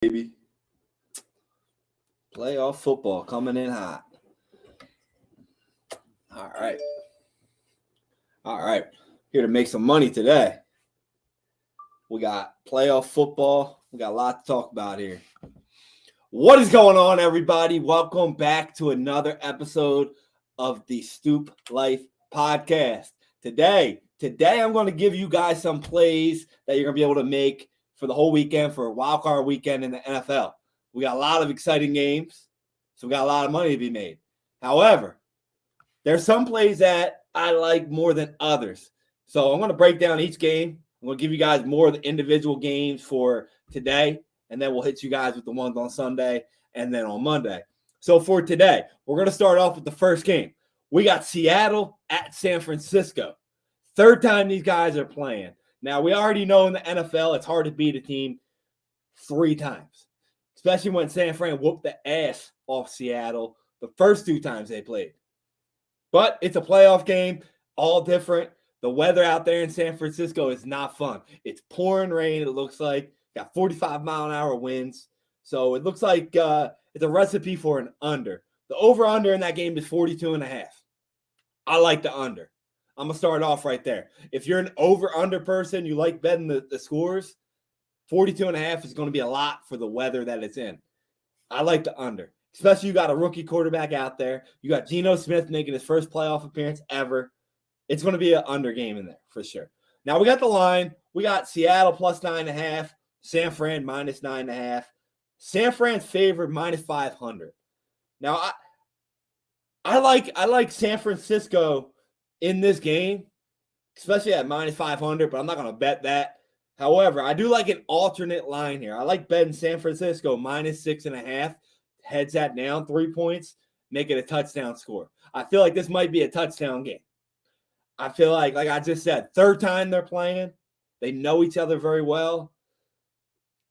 baby. Playoff football coming in hot. All right. Here to make some money today. We got playoff football. We got a lot to talk about here. What is going on, everybody? Welcome back to another episode of the Stoop Life Podcast. Today I'm going to give you guys some plays that you're going to be able to make for the whole weekend, for a wild card weekend in the NFL. We got a lot of exciting games, so we got a lot of money to be made. However, there's some plays that I like more than others. So I'm going to break down each game. I'm going to give you guys more of the individual games for today, and then we'll hit you guys with the ones on Sunday and then on Monday. So for today, we're going to start off with the first game. We got Seattle at San Francisco. Third time these guys are playing. Now, we already know in the NFL it's hard to beat a team 3 times, especially when San Fran whooped the ass off Seattle the first 2 times they played. But it's a playoff game, all different. The weather out there in San Francisco is not fun. It's pouring rain, it looks like. Got 45-mile-an-hour winds. So it looks like it's a recipe for an under. The over-under in that game is 42.5. I like the under. I'm going to start off right there. If you're an over-under person, you like betting the scores, 42.5 is going to be a lot for the weather that it's in. I like the under, especially you got a rookie quarterback out there. You got Geno Smith making his first playoff appearance ever. It's going to be an under game in there for sure. Now, we got the line. We got Seattle plus 9.5, San Fran minus 9.5. San Fran's favored minus 500. Now, I like San Francisco in this game, especially at minus 500, but I'm not going to bet that. However, I do like an alternate line here. I like betting San Francisco minus 6.5, heads that down 3 points, make it a touchdown score. I feel like this might be a touchdown game. I feel like I just said, third time they're playing. They know each other very well.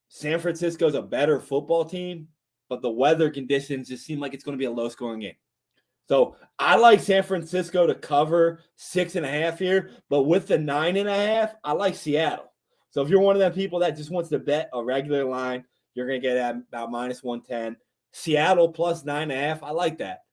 San Francisco's a better football team, but the weather conditions just seem like it's going to be a low-scoring game. So I like San Francisco to cover 6.5 here, but with the 9.5, I like Seattle. So if you're one of them people that just wants to bet a regular line, you're going to get at about minus 110. Seattle plus 9.5, I like that.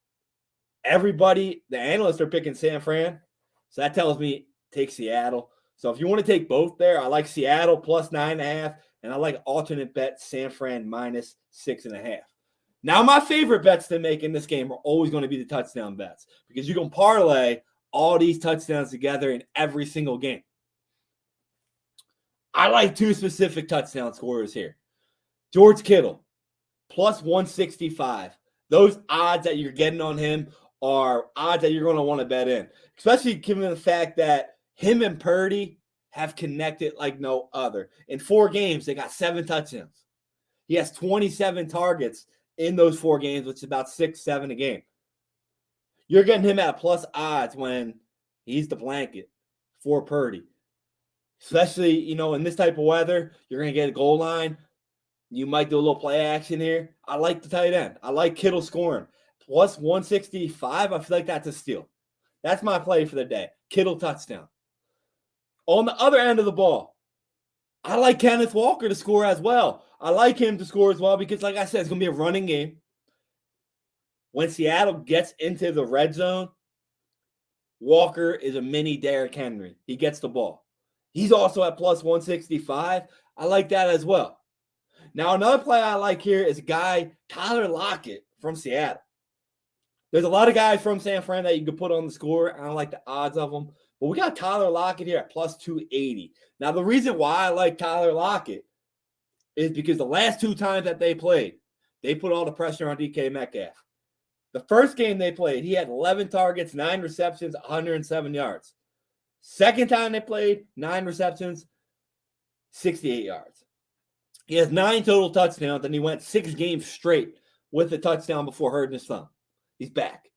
Everybody, the analysts are picking San Fran, so that tells me take Seattle. So if you want to take both there, I like Seattle plus 9.5, and I like alternate bet San Fran minus 6.5. Now, my favorite bets to make in this game are always going to be the touchdown bets because you can parlay all these touchdowns together in every single game. I like 2 specific touchdown scorers here. George Kittle, plus 165. Those odds that you're getting on him are odds that you're going to want to bet in, especially given the fact that him and Purdy have connected like no other. In 4 games, they got 7 touchdowns. He has 27 targets in those 4 games, which is about 6-7 a game. You're getting him at plus odds when he's the blanket for Purdy. Especially, in this type of weather, you're going to get a goal line. You might do a little play action here. I like the tight end. I like Kittle scoring. Plus 165, I feel like that's a steal. That's my play for the day. Kittle touchdown. On the other end of the ball, I like Kenneth Walker to score as well. I like him to score as well because, like I said, it's going to be a running game. When Seattle gets into the red zone, Walker is a mini Derrick Henry. He gets the ball. He's also at plus 165. I like that as well. Now, another play I like here is a guy, Tyler Lockett from Seattle. There's a lot of guys from San Fran that you can put on the score. I don't like the odds of them. But we got Tyler Lockett here at plus 280. Now, the reason why I like Tyler Lockett is because the last 2 times that they played, they put all the pressure on DK Metcalf. The first game they played, he had 11 targets, 9 receptions, 107 yards. Second time they played, 9 receptions, 68 yards. He has 9 total touchdowns, and he went 6 games straight with a touchdown before hurting his thumb. He's back.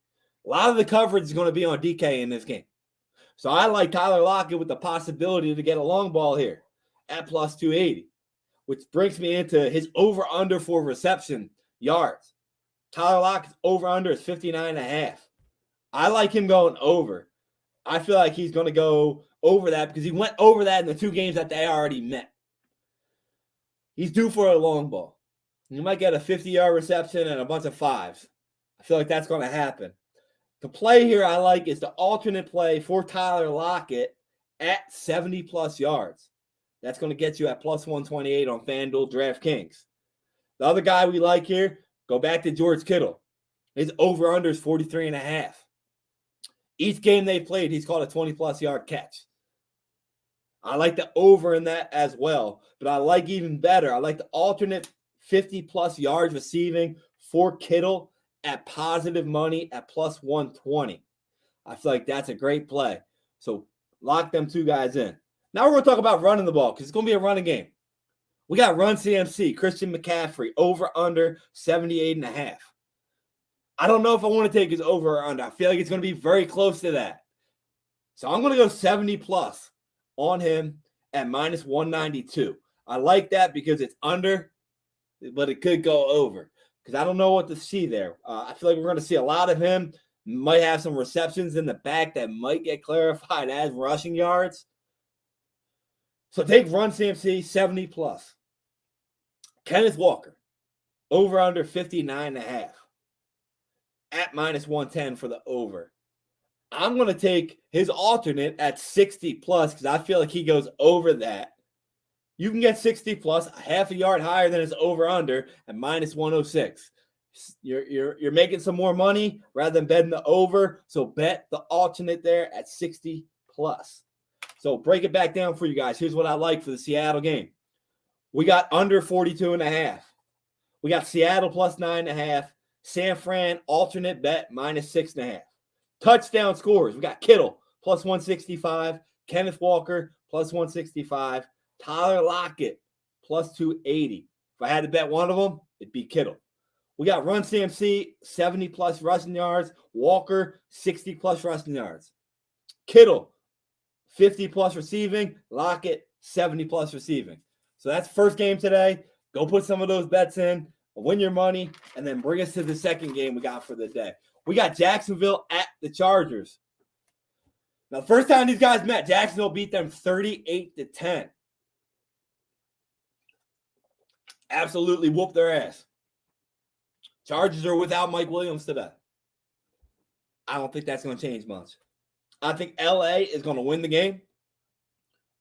A lot of the coverage is going to be on DK in this game. So I like Tyler Lockett with the possibility to get a long ball here at plus 280, which brings me into his over-under for reception yards. Tyler Lockett's over-under is 59.5. I like him going over. I feel like he's going to go over that because he went over that in the 2 games that they already met. He's due for a long ball. You might get a 50-yard reception and a bunch of fives. I feel like that's going to happen. The play here I like is the alternate play for Tyler Lockett at 70-plus yards. That's going to get you at plus 128 on FanDuel DraftKings. The other guy we like here, go back to George Kittle. His over-under is 43.5. Each game they played, he's caught a 20-plus yard catch. I like the over in that as well, but I like even better. I like the alternate 50-plus yards receiving for Kittle at positive money at plus 120. I feel like that's a great play. So lock them two guys in. Now we're going to talk about running the ball because it's going to be a running game. We got Run CMC, Christian McCaffrey, over under 78.5. I don't know if I want to take his over or under. I feel like it's going to be very close to that. So I'm going to go 70-plus on him at minus 192. I like that because it's under, but it could go over because I don't know what to see there. I feel like we're going to see a lot of him. Might have some receptions in the back that might get clarified as rushing yards. So take Run CMC 70-plus. Kenneth Walker, over under 59.5 at minus 110 for the over. I'm going to take his alternate at 60-plus because I feel like he goes over that. You can get 60-plus, a half a yard higher than his over-under at minus 106. You're making some more money rather than betting the over, so bet the alternate there at 60-plus. So break it back down for you guys. Here's what I like for the Seattle game. We got under 42.5. We got Seattle plus 9.5. San Fran alternate bet minus 6.5. Touchdown scores. We got Kittle plus 165. Kenneth Walker plus 165. Tyler Lockett plus 280. If I had to bet one of them, it'd be Kittle. We got Run CMC 70-plus rushing yards. Walker 60-plus rushing yards. Kittle 50-plus receiving. Lockett 70-plus receiving. So that's first game today. Go put some of those bets in, win your money, and then bring us to the second game we got for the day. We got Jacksonville at the Chargers. Now, the first time these guys met, Jacksonville beat them 38-10. Absolutely whooped their ass. Chargers are without Mike Williams today. I don't think that's going to change much. I think LA is going to win the game.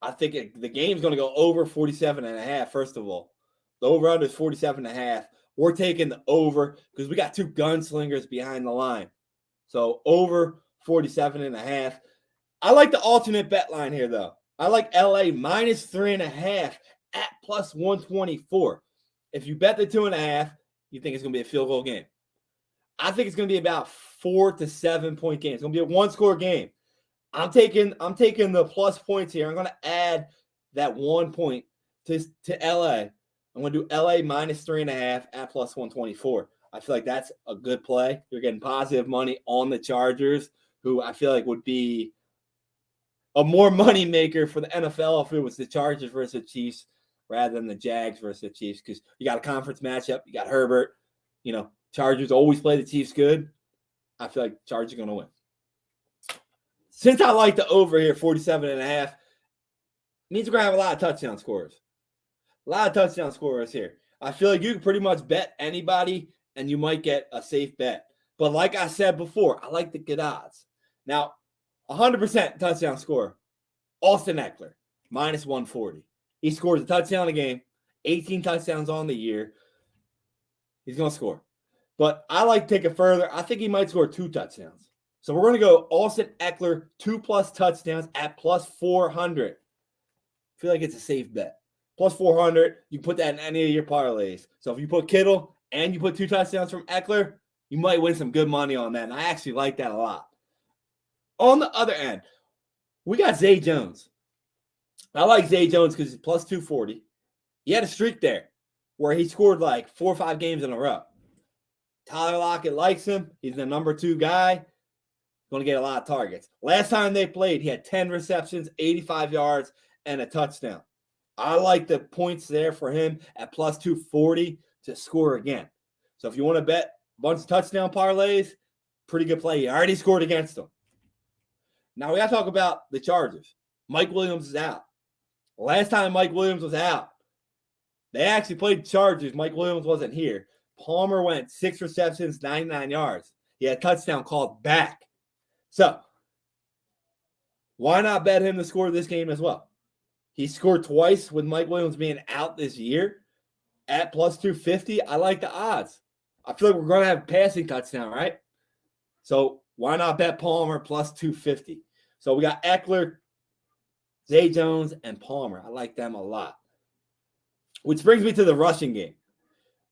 I think the game's going to go over 47.5, first of all. The over-under is 47.5. We're taking the over because we got two gunslingers behind the line. So over 47.5. I like the alternate bet line here, though. I like LA minus 3.5 at plus 124. If you bet the 2.5, you think it's going to be a field goal game. I think it's going to be about 4 to 7 point game. It's going to be a one-score game. I'm taking the plus points here. I'm going to add that 1 point to LA. I'm going to do LA minus 3.5 at plus 124. I feel like that's a good play. You're getting positive money on the Chargers, who I feel like would be a more money maker for the NFL if it was the Chargers versus the Chiefs rather than the Jags versus the Chiefs, because you got a conference matchup. You got Herbert. You know, Chargers always play the Chiefs good. I feel like Chargers are going to win. Since I like the over here, 47.5, means we're going to have a lot of touchdown scorers. A lot of touchdown scorers here. I feel like you can pretty much bet anybody, and you might get a safe bet. But like I said before, I like the good odds. Now, 100% touchdown scorer, Austin Eckler, minus 140. He scores a touchdown a game, 18 touchdowns on the year. He's going to score. But I like to take it further. I think he might score 2 touchdowns. So we're going to go Austin Eckler, 2+ touchdowns at plus 400. I feel like it's a safe bet. Plus 400, you can put that in any of your parlays. So if you put Kittle and you put 2 touchdowns from Eckler, you might win some good money on that. And I actually like that a lot. On the other end, we got Zay Jones. I like Zay Jones because he's plus 240. He had a streak there where he scored like 4 or 5 games in a row. Tyler Lockett likes him. He's the number 2 guy. Going to get a lot of targets. Last time they played, he had 10 receptions, 85 yards, and a touchdown. I like the points there for him at plus 240 to score again. So if you want to bet a bunch of touchdown parlays, pretty good play. He already scored against them. Now we got to talk about the Chargers. Mike Williams is out. Last time Mike Williams was out, They actually played Chargers. Mike Williams wasn't here. Palmer went 6 receptions, 99 yards. He had a touchdown called back. So, why not bet him to score this game as well? He scored twice with Mike Williams being out this year at plus 250. I like the odds. I feel like we're going to have a passing touchdown, right? So, why not bet Palmer plus 250? So, we got Eckler, Zay Jones, and Palmer. I like them a lot. Which brings me to the rushing game.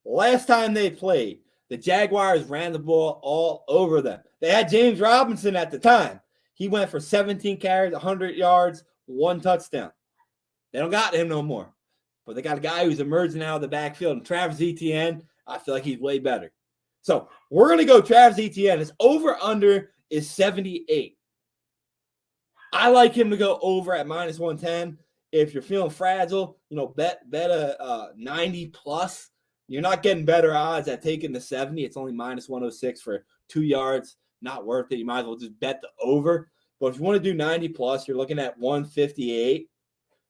Last time they played, the Jaguars ran the ball all over them. They had James Robinson at the time. He went for 17 carries, 100 yards, 1 touchdown. They don't got him no more. But they got a guy who's emerging out of the backfield. And Travis Etienne, I feel like he's way better. So we're going to go Travis Etienne. His over-under is 78. I like him to go over at minus 110. If you're feeling fragile, bet a 90 plus. You're not getting better odds at taking the 70. It's only minus 106 for 2 yards. Not worth it. You might as well just bet the over. But if you want to do 90 plus, you're looking at 158.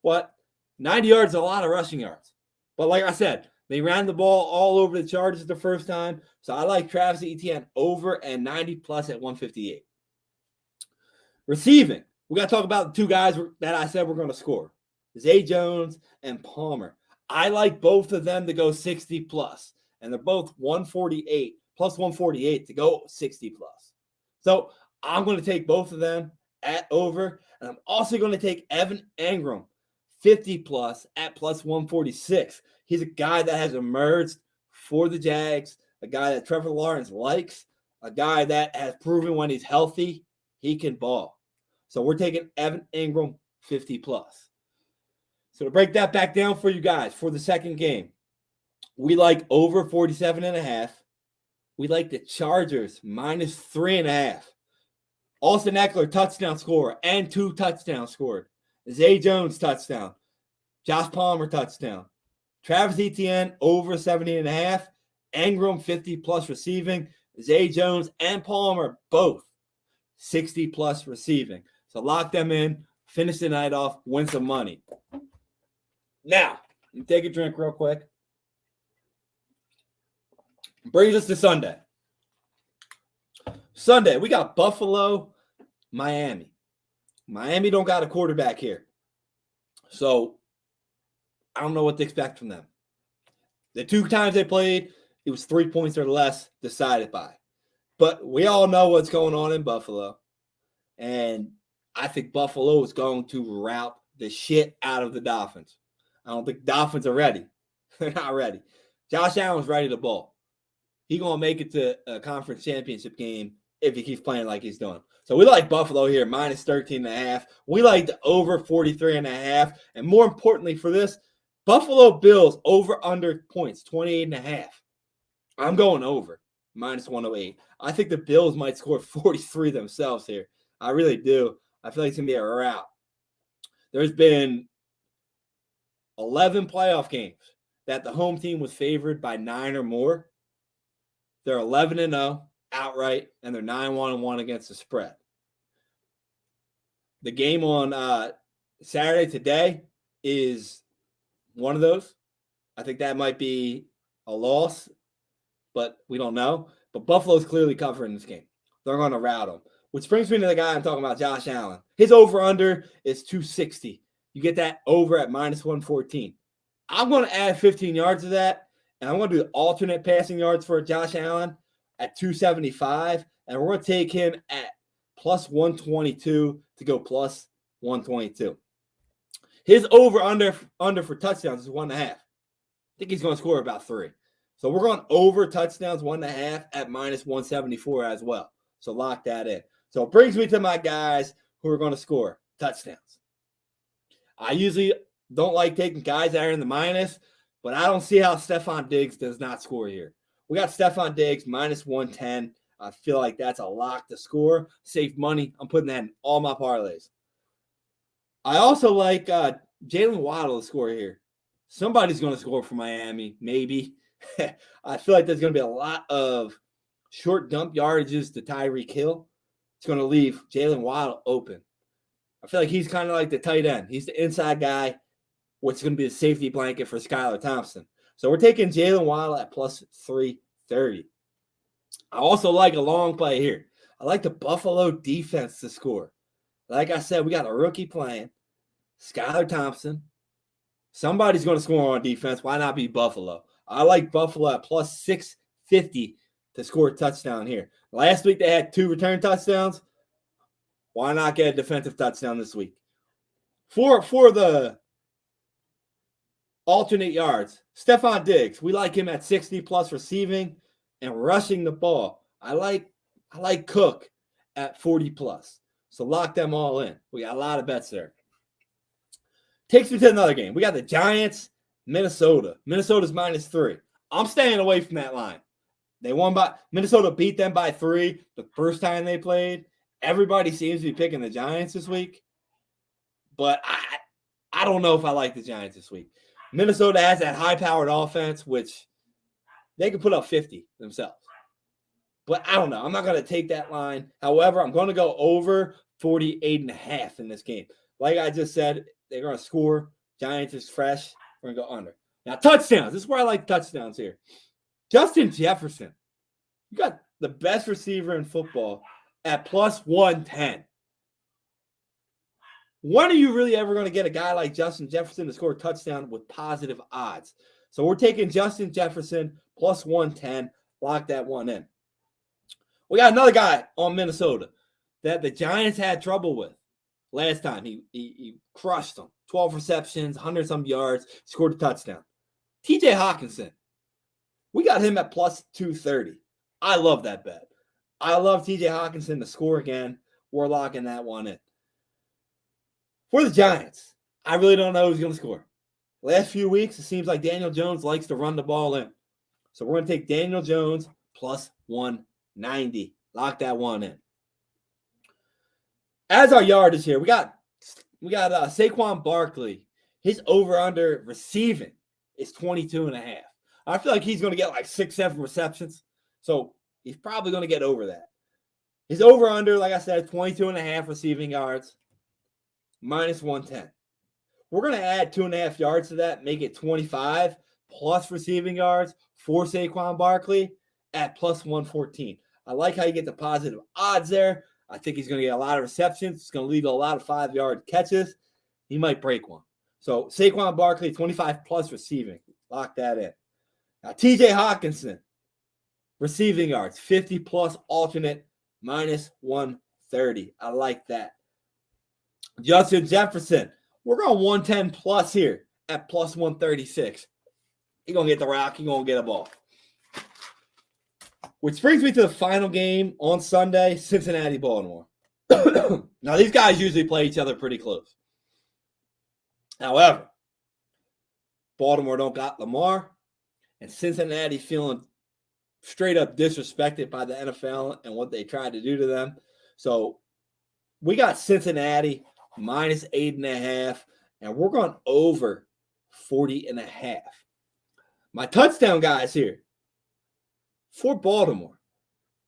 What? 90 yards is a lot of rushing yards. But like I said, they ran the ball all over the Chargers the first time. So I like Travis Etienne over and 90 plus at 158. Receiving. We got to talk about the 2 guys that I said we're going to score. Zay Jones and Palmer. I like both of them to go 60 plus. And they're both 148 plus 148 to go 60 plus. So I'm going to take both of them at over. And I'm also going to take Evan Engram 50 plus at plus 146. He's a guy that has emerged for the Jags, a guy that Trevor Lawrence likes, a guy that has proven when he's healthy, he can ball. So we're taking Evan Engram 50 plus. So to break that back down for you guys for the second game, we like over 47.5. We like the Chargers minus 3.5. Austin Eckler touchdown scorer and 2 touchdowns scored. Zay Jones touchdown. Josh Palmer touchdown. Travis Etienne over 70.5. Engram 50 plus receiving. Zay Jones and Palmer both 60 plus receiving. So lock them in. Finish the night off. Win some money. Now, let me take a drink real quick. Brings us to Sunday. Sunday, we got Buffalo, Miami. Miami don't got a quarterback here. So, I don't know what to expect from them. The 2 times they played, it was 3 points or less decided by. But we all know what's going on in Buffalo. And I think Buffalo is going to rout the shit out of the Dolphins. I don't think Dolphins are ready. They're not ready. Josh Allen's ready to ball. He's going to make it to a conference championship game if he keeps playing like he's doing. So we like Buffalo here, minus 13.5. We like the over 43.5. And more importantly for this, Buffalo Bills over under points, 28.5. I'm going over, minus 108. I think the Bills might score 43 themselves here. I really do. I feel like it's going to be a rout. There's been 11 playoff games that the home team was favored by 9 or more. They're 11-0 outright, and they're 9-1-1 against the spread. The game on Saturday today is one of those. I think that might be a loss, but we don't know. But Buffalo's clearly covering this game. They're going to rout them. Which brings me to the guy I'm talking about, Josh Allen. His over-under is 260. You get that over at minus 114. I'm going to add 15 yards to that, and I'm going to do alternate passing yards for Josh Allen at 275, and we're going to take him at plus 122 to go plus 122. His over-under for touchdowns is 1.5. I think he's going to score about 3. So we're going over touchdowns 1.5 at minus 174 as well. So lock that in. So it brings me to my guys who are going to score touchdowns. I usually don't like taking guys that are in the minus, but I don't see how Stephon Diggs does not score here. We got Stephon Diggs minus 110. I feel like that's a lock to score. Save money. I'm putting that in all my parlays. I also like Jalen Waddle to score here. Somebody's going to score for Miami, maybe. I feel like there's going to be a lot of short dump yardages to Tyreek Hill. It's going to leave Jalen Waddle open. I feel like he's kind of like the tight end. He's the inside guy. which is going to be the safety blanket for Skylar Thompson. So we're taking Jalen Waddle at plus 330. I also like a long play here. I like the Buffalo defense to score. Like I said, we got a rookie playing, Skylar Thompson. Somebody's going to score on defense. Why not be Buffalo? I like Buffalo at plus 650 to score a touchdown here. Last week they had 2 return touchdowns. Why not get a defensive touchdown this week? For the alternate yards, Stephon Diggs, we like him at 60 plus receiving and rushing the ball. I like Cook at 40 plus. So lock them all in. We got a lot of bets there. Takes me to another game. We got the Giants, Minnesota. Minnesota's -3. I'm staying away from that line. Minnesota beat them by 3 the first time they played. Everybody seems to be picking the Giants this week. But I don't know if I like the Giants this week. Minnesota has that high-powered offense, which they can put up 50 themselves. But I don't know. I'm not going to take that line. However, I'm going to go over 48.5 in this game. Like I just said, they're going to score. Giants is fresh. We're going to go under. Now, touchdowns. This is where I like touchdowns here. Justin Jefferson. You got the best receiver in football at plus 110. When are you really ever going to get a guy like Justin Jefferson to score a touchdown with positive odds? So we're taking Justin Jefferson plus 110. Lock that one in. We got another guy on Minnesota that the Giants had trouble with last time. He crushed them. 12 receptions, 100-some yards, scored a touchdown. TJ Hawkinson. We got him at plus 230. I love that bet. I love TJ Hawkinson to score again. We're locking that one in. For the Giants, I really don't know who's going to score. Last few weeks, it seems like Daniel Jones likes to run the ball in. So we're going to take Daniel Jones plus 190. Lock that one in. As our yardage here, we got Saquon Barkley. His over-under receiving is 22.5. I feel like he's going to get like 6-7 receptions. So he's probably going to get over that. His over-under, like I said, 22.5 receiving yards, minus 110. We're going to add 2.5 yards to that, make it 25 plus receiving yards for Saquon Barkley at plus 114. I like how you get the positive odds there. I think he's going to get a lot of receptions. It's going to lead to a lot of 5-yard catches. He might break one. So Saquon Barkley, 25 plus receiving. Lock that in. Now, TJ Hawkinson, receiving yards, 50 plus alternate, minus 130. I like that. Justin Jefferson, we're going 110 plus here at plus 136. He's going to get the rock. He's going to get a ball. Which brings me to the final game on Sunday, Cincinnati-Baltimore. Now, these guys usually play each other pretty close. However, Baltimore don't got Lamar, and Cincinnati feeling straight up disrespected by the NFL and what they tried to do to them. So we got Cincinnati minus 8.5, and we're going over 40.5. My touchdown guys here for Baltimore,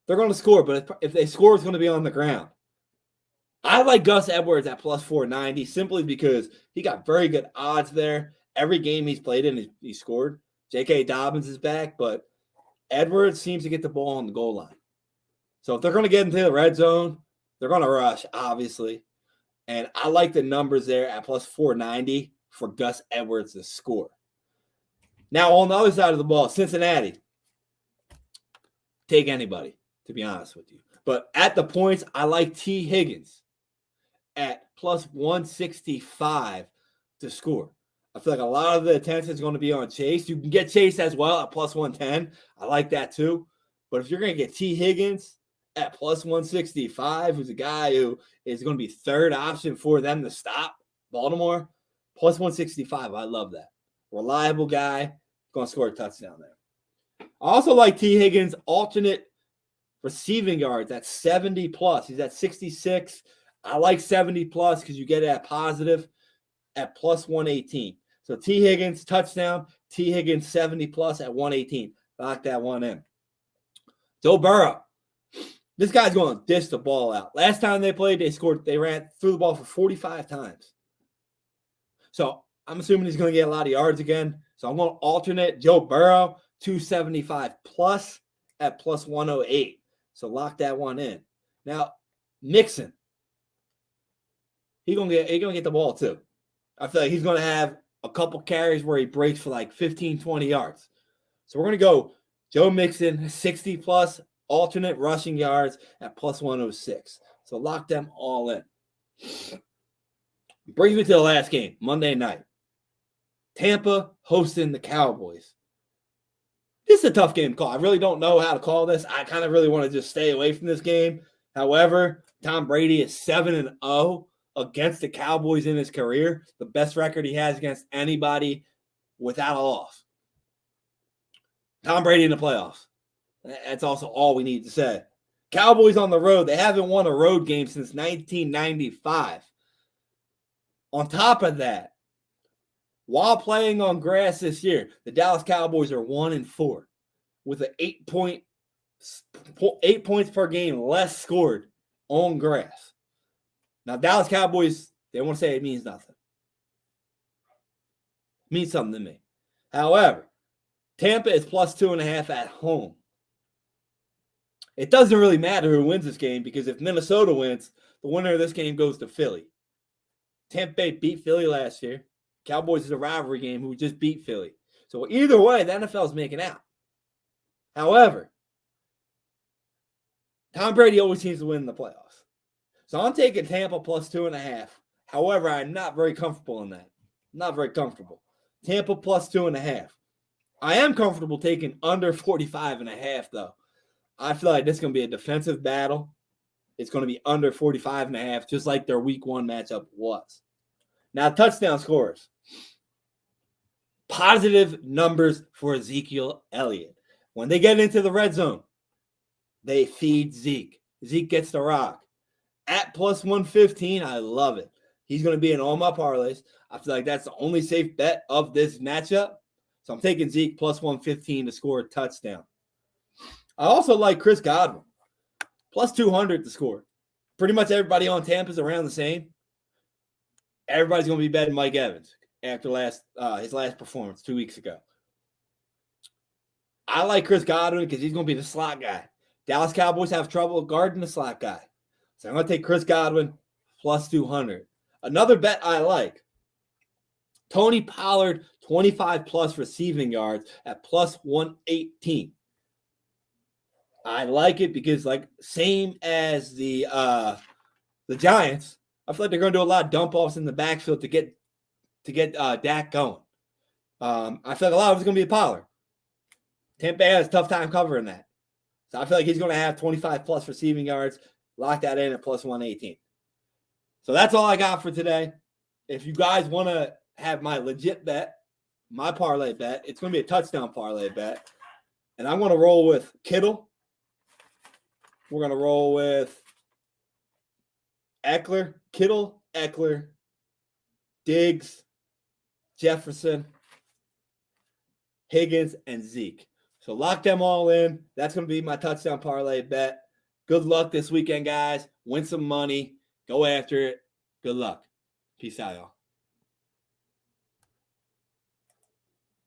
they're going to score, but if they score, it's going to be on the ground. I like Gus Edwards at plus 490 simply because he got very good odds there. Every game he's played in, he scored. J.K. Dobbins is back, but Edwards seems to get the ball on the goal line. So if they're going to get into the red zone, they're going to rush, obviously. And I like the numbers there at plus 490 for Gus Edwards to score. Now, on the other side of the ball, Cincinnati. Take anybody, to be honest with you. But at the points, I like T. Higgins at plus 165 to score. I feel like a lot of the attention is going to be on Chase. You can get Chase as well at plus 110. I like that too. But if you're going to get T. Higgins at plus 165, who's a guy who is going to be third option for them to stop Baltimore, plus 165, I love that. Reliable guy, going to score a touchdown there. I also like T. Higgins' alternate receiving yards at 70 plus. He's at 66. I like 70 plus because you get it at positive at plus 118. So T. Higgins, touchdown. T. Higgins, 70 plus at 118. Lock that one in. Joe Burrow. This guy's going to dish the ball out. Last time they played, they ran through the ball for 45 times. So I'm assuming he's going to get a lot of yards again. So I'm going to alternate Joe Burrow 275 plus at plus 108. So lock that one in. Now, Mixon. He's gonna get the ball too. I feel like he's gonna have a couple carries where he breaks for like 15, 20 yards. So we're gonna go Joe Mixon 60 plus alternate rushing yards at plus 106. So lock them all in. Brings me to the last game, Monday night. Tampa hosting the Cowboys. This is a tough game to call. I really don't know how to call this. I kind of really want to just stay away from this game. However, Tom Brady is 7-0 against the Cowboys in his career, the best record he has against anybody without a loss. Tom Brady in the playoffs. That's also all we need to say. Cowboys on the road. They haven't won a road game since 1995. On top of that, while playing on grass this year, the Dallas Cowboys are 1-4 with an 8 points per game less scored on grass. Now, Dallas Cowboys, they want to say it means nothing. It means something to me. However, Tampa is plus 2.5 at home. It doesn't really matter who wins this game because if Minnesota wins, the winner of this game goes to Philly. Tampa Bay beat Philly last year. Cowboys is a rivalry game who just beat Philly. So either way, the NFL is making out. However, Tom Brady always seems to win in the playoffs. So I'm taking Tampa plus 2.5. However, I'm not very comfortable in that. Not very comfortable. Tampa plus 2.5. I am comfortable taking under 45.5, though. I feel like this is going to be a defensive battle. It's going to be under 45.5, just like their week 1 matchup was. Now, touchdown scores. Positive numbers for Ezekiel Elliott. When they get into the red zone, they feed Zeke. Zeke gets the rock. At plus 115, I love it. He's going to be in all my parlays. I feel like that's the only safe bet of this matchup. So I'm taking Zeke plus 115 to score a touchdown. I also like Chris Godwin. Plus 200 to score. Pretty much everybody on Tampa is around the same. Everybody's going to be betting Mike Evans after his last performance 2 weeks ago. I like Chris Godwin because he's going to be the slot guy. Dallas Cowboys have trouble guarding the slot guy. So I'm going to take Chris Godwin plus 200. Another bet I like. Tony Pollard, 25 plus receiving yards at plus 118. I like it because, like, same as the Giants, I feel like they're going to do a lot of dump offs in the backfield to get Dak going. I feel like a lot of it's going to be Pollard. Tampa Bay has a tough time covering that. So I feel like he's going to have 25 plus receiving yards. Lock that in at plus 118. So that's all I got for today. If you guys want to have my legit bet, my parlay bet, it's going to be a touchdown parlay bet. And I'm going to roll with Kittle. We're going to roll with Eckler, Kittle, Eckler, Diggs, Jefferson, Higgins, and Zeke. So lock them all in. That's going to be my touchdown parlay bet. Good luck this weekend, guys. Win some money. Go after it. Good luck. Peace out, y'all.